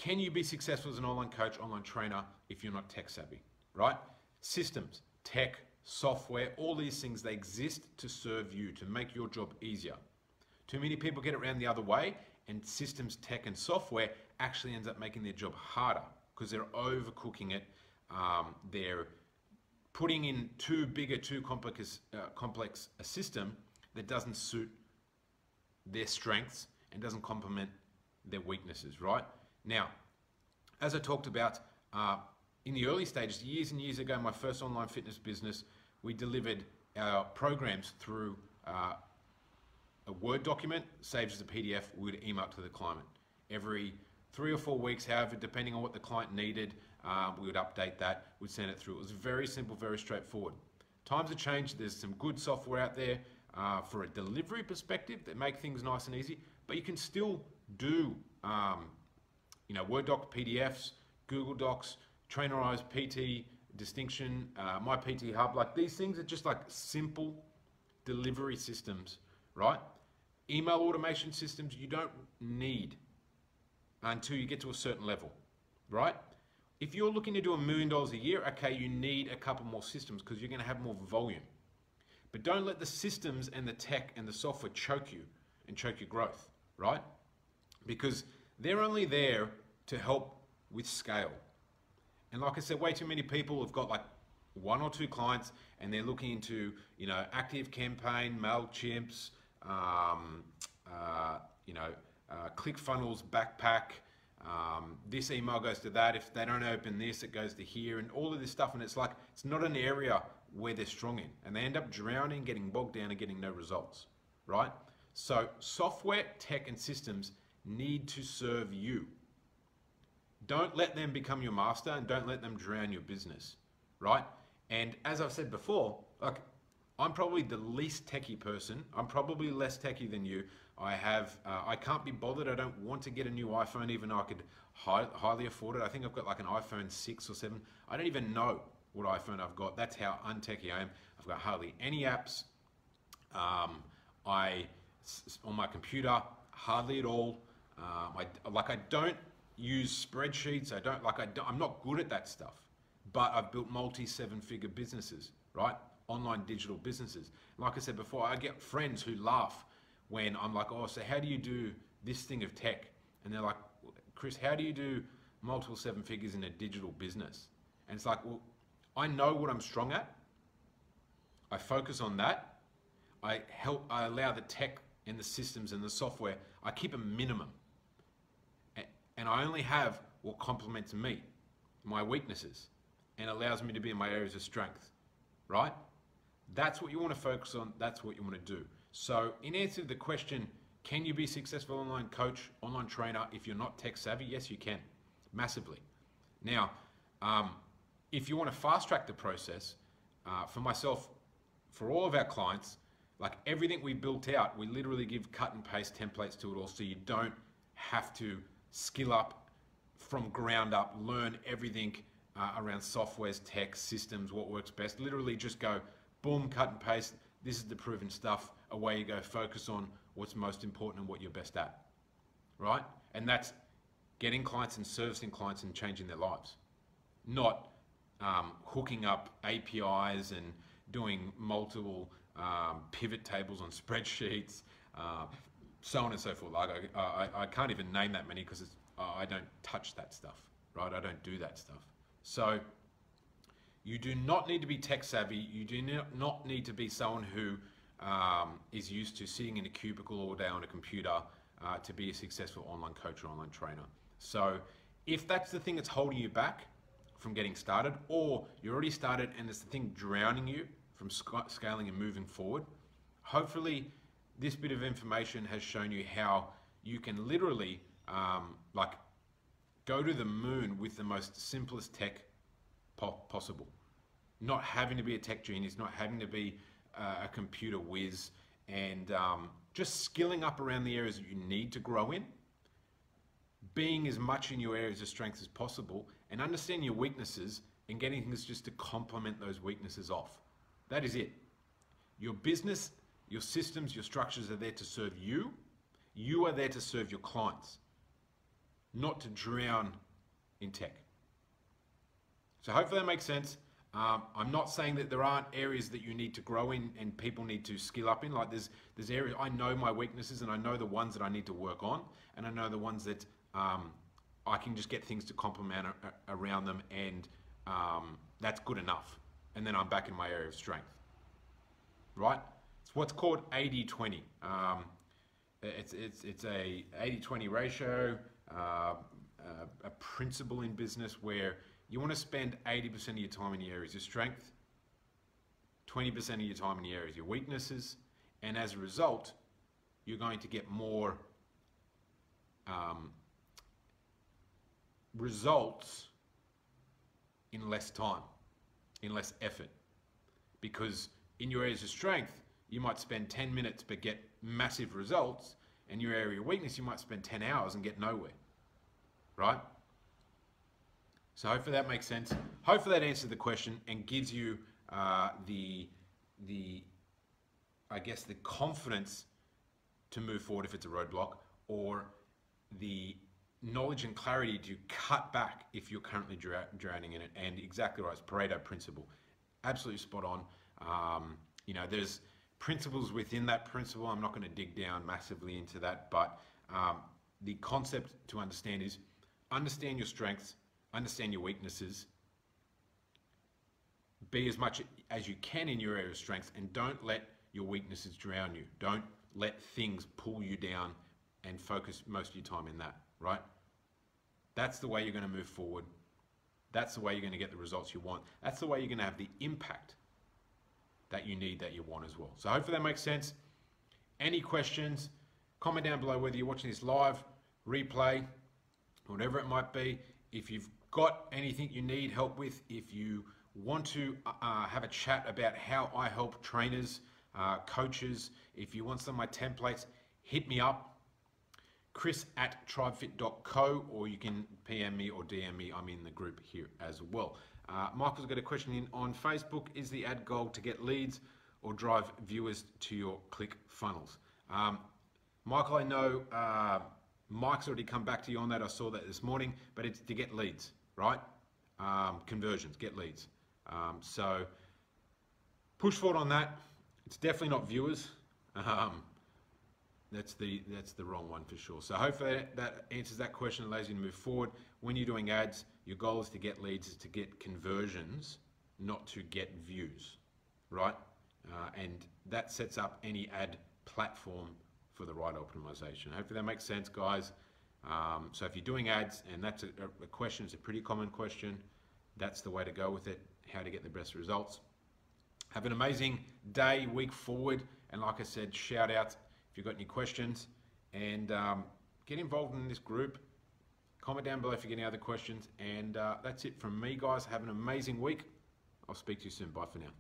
can you be successful as an online coach, online trainer if you're not tech savvy, right? Systems, tech, software, all these things, they exist to serve you, to make your job easier. Too many people get it around the other way, and systems, tech, and software actually ends up making their job harder because they're overcooking it. They're putting in too big a, too complex a system that doesn't suit their strengths and doesn't complement their weaknesses, right? Now, as I talked about in the early stages, years and years ago, my first online fitness business, we delivered our programs through a Word document, saved as a PDF, we would email it to the client. Every 3 or 4 weeks, however, depending on what the client needed, we would update that, we'd send it through. It was very simple, very straightforward. Times have changed, there's some good software out there for a delivery perspective that make things nice and easy, but you can still do Word doc PDFs, Google Docs, Trainerized PT, Distinction, My PT Hub, like these things are just like simple delivery systems, right? Email automation systems you don't need until you get to a certain level, right? If you're looking to do $1 million a year, okay, you need a couple more systems because you're going to have more volume. But don't let the systems and the tech and the software choke you and choke your growth, right? Because they're only there to help with scale. And like I said, way too many people have got like 1 or 2 clients and they're looking into, Active Campaign, MailChimps, ClickFunnels, Backpack, this email goes to that. If they don't open this, it goes to here and all of this stuff. And it's like, it's not an area where they're strong in and they end up drowning, getting bogged down and getting no results, right? So software, tech, and systems need to serve you. Don't let them become your master and don't let them drown your business, right? And as I've said before, like I'm probably the least techie person. I'm probably less techie than you. I can't be bothered. I don't want to get a new iPhone, even though I could highly afford it. I think I've got like an iPhone 6 or 7. I don't even know what iPhone I've got. That's how untechy I am. I've got hardly any apps. On my computer, hardly at all. I don't use spreadsheets. I'm not good at that stuff. But I've built multi-7-figure businesses, right? Online digital businesses. Like I said before, I get friends who laugh when I'm like, oh, so how do you do this thing of tech? And they're like, Chris, how do you do multiple 7 figures in a digital business? And it's like, well, I know what I'm strong at. I focus on that. I allow the tech and the systems and the software, I keep a minimum. And I only have what complements me, my weaknesses, and allows me to be in my areas of strength, right? That's what you want to focus on. That's what you want to do. So in answer to the question, can you be a successful online coach, online trainer if you're not tech savvy? Yes, you can, massively. Now, if you want to fast track the process, for myself, for all of our clients, like everything we built out, we literally give cut and paste templates to it all, so you don't have to skill up from ground up, learn everything around softwares, tech, systems, what works best. Literally just go, boom, cut and paste. This is the proven stuff. Away you go. Focus on what's most important and what you're best at, right? And that's getting clients and servicing clients and changing their lives, not hooking up APIs and doing multiple pivot tables on spreadsheets, so on and so forth. Like I can't even name that many because I don't touch that stuff, right? I don't do that stuff. So you do not need to be tech savvy. You do not need to be someone who is used to sitting in a cubicle all day on a computer to be a successful online coach or online trainer. So if that's the thing that's holding you back from getting started, or you're already started and it's the thing drowning you from scaling and moving forward, hopefully this bit of information has shown you how you can literally go to the moon with the most simplest tech possible. Not having to be a tech genius, not having to be a computer whiz, and just skilling up around the areas that you need to grow in, being as much in your areas of strength as possible, and understanding your weaknesses and getting things just to complement those weaknesses off. That is it. Your business, your systems, your structures are there to serve you. You are there to serve your clients. not to drown in tech. So hopefully that makes sense. I'm not saying that there aren't areas that you need to grow in and people need to skill up in. Like there's areas, I know my weaknesses and I know the ones that I need to work on, and I know the ones that I can just get things to complement around them, and that's good enough. And then I'm back in my area of strength, right? It's what's called 80-20. It's a 80-20 ratio, a principle in business where you want to spend 80% of your time in the areas of strength, 20% of your time in the areas of your weaknesses, and as a result, you're going to get more results in less time, in less effort. Because in your areas of strength, you might spend 10 minutes but get massive results, and your area of weakness, you might spend 10 hours and get nowhere, right? So hopefully that makes sense. Hopefully that answers the question and gives you the I guess the confidence to move forward if it's a roadblock, or the knowledge and clarity to cut back if you're currently drowning in it. And exactly right, it's Pareto principle. Absolutely spot on. You know, there's principles within that principle. I'm not going to dig down massively into that, but the concept to understand is understand your strengths, understand your weaknesses, be as much as you can in your area of strength, and don't let your weaknesses drown you. Don't let things pull you down and focus most of your time in that, right? That's the way you're going to move forward. That's the way you're going to get the results you want. That's the way you're going to have the impact that you need, that you want as well. So hopefully that makes sense. Any questions, comment down below whether you're watching this live, replay, whatever it might be. If you've got anything you need help with, if you want to have a chat about how I help trainers, coaches, if you want some of my templates, hit me up, chris@tribefit.co, or you can PM me or DM me. I'm in the group here as well. Michael's got a question in on Facebook. Is the ad goal to get leads or drive viewers to your click funnels? Michael, I know Mike's already come back to you on that. I saw that this morning, but it's to get leads, right? Conversions, get leads. So push forward on that. It's definitely not viewers. That's the wrong one for sure. So hopefully that answers that question, allows you to move forward. When you're doing ads, your goal is to get leads, is to get conversions, not to get views, right? And that sets up any ad platform for the right optimization. Hopefully that makes sense, guys. So if you're doing ads, and that's a question, it's a pretty common question, that's the way to go with it, how to get the best results. Have an amazing day, week forward, and like I said, shout out if you've got any questions, and get involved in this group. Comment down below if you get any other questions, and that's it from me, guys. Have an amazing week. I'll speak to you soon. Bye for now.